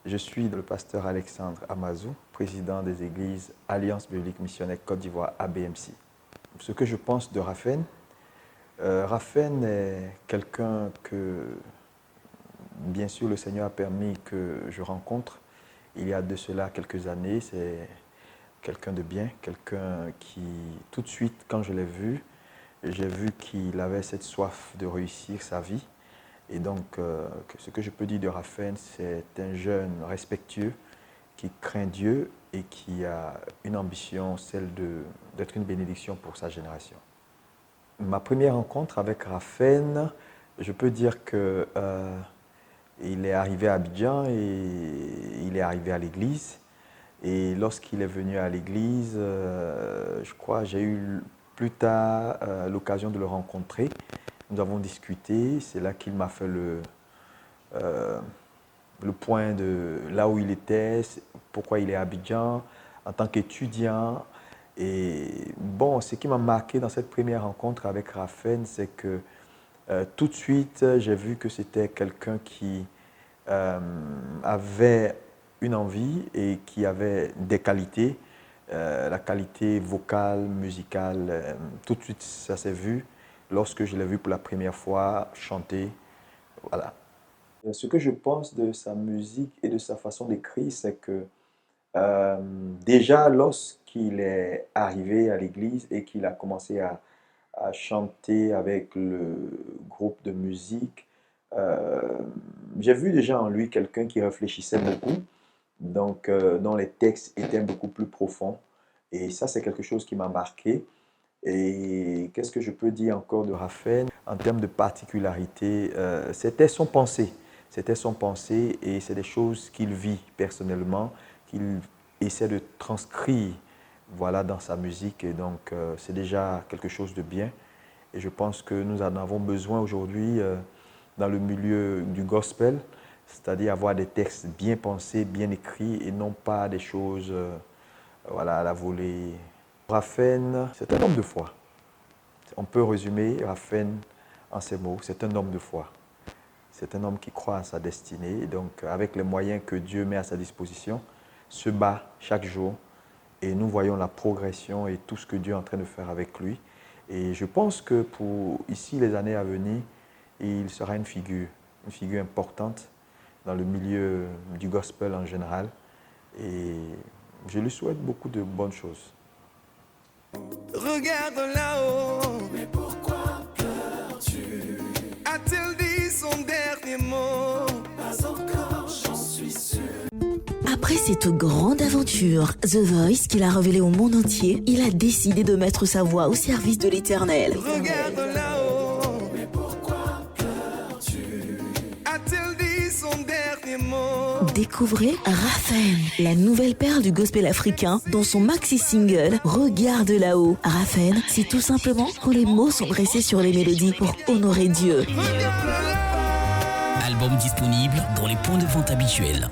Je suis le pasteur Alexandre Amazou, président des églises Alliance Biblique Missionnaire Côte d'Ivoire ABMC. Ce que je pense de Raphaël, Raphaël est quelqu'un que, bien sûr, le Seigneur a permis que je rencontre il y a de cela quelques années. C'est quelqu'un de bien, quelqu'un qui, tout de suite, quand je l'ai vu, j'ai vu qu'il avait cette soif de réussir sa vie. Et donc, ce que je peux dire de Raphaël, c'est un jeune respectueux qui craint Dieu et qui a une ambition, celle d'être une bénédiction pour sa génération. Ma première rencontre avec Raphaël, je peux dire que il est arrivé à Abidjan et il est arrivé à l'église. Et lorsqu'il est venu à l'église, je crois, j'ai eu plus tard l'occasion de le rencontrer. Nous avons discuté, c'est là qu'il m'a fait le point de là où il était, pourquoi il est à Abidjan, en tant qu'étudiant. Et bon, ce qui m'a marqué dans cette première rencontre avec Raphaël, c'est que tout de suite, j'ai vu que c'était quelqu'un qui avait une envie et qui avait des qualités, la qualité vocale, musicale, tout de suite ça s'est vu lorsque je l'ai vu pour la première fois chanter. Voilà. Ce que je pense de sa musique et de sa façon d'écrire, c'est que déjà lorsqu'il est arrivé à l'église et qu'il a commencé à chanter avec le groupe de musique, j'ai vu déjà en lui quelqu'un qui réfléchissait beaucoup, donc dont les textes étaient beaucoup plus profonds. Et ça, c'est quelque chose qui m'a marqué. Et qu'est-ce que je peux dire encore de Raphaël en termes de particularité, c'était son pensée. C'était son pensée et c'est des choses qu'il vit personnellement, qu'il essaie de transcrire voilà, dans sa musique. Et donc, c'est déjà quelque chose de bien. Et je pense que nous en avons besoin aujourd'hui dans le milieu du gospel, c'est-à-dire avoir des textes bien pensés, bien écrits et non pas des choses voilà, à la volée. Raphaël, c'est un homme de foi. On peut résumer Raphaël en ces mots, c'est un homme de foi. C'est un homme qui croit à sa destinée et donc avec les moyens que Dieu met à sa disposition, se bat chaque jour et nous voyons la progression et tout ce que Dieu est en train de faire avec lui. Et je pense que pour ici les années à venir, il sera une figure importante dans le milieu du gospel en général et je lui souhaite beaucoup de bonnes choses. Regarde là-haut, mais pourquoi pleures-tu? A-t-il dit son dernier mot? Pas encore, j'en suis sûr. Après cette grande aventure, The Voice qu'il a révélé au monde entier, il a décidé de mettre sa voix au service de l'Éternel. Regarde là-haut, mais pourquoi pleures-tu? A-t-il dit son dernier mot? Découvrez Raphaël, la nouvelle perle du gospel africain, dans son maxi-single Regarde là-haut. Raphaël, c'est tout simplement quand les mots sont dressés sur les mélodies pour honorer Dieu. Regarde là-haut. Album disponible dans les points de vente habituels.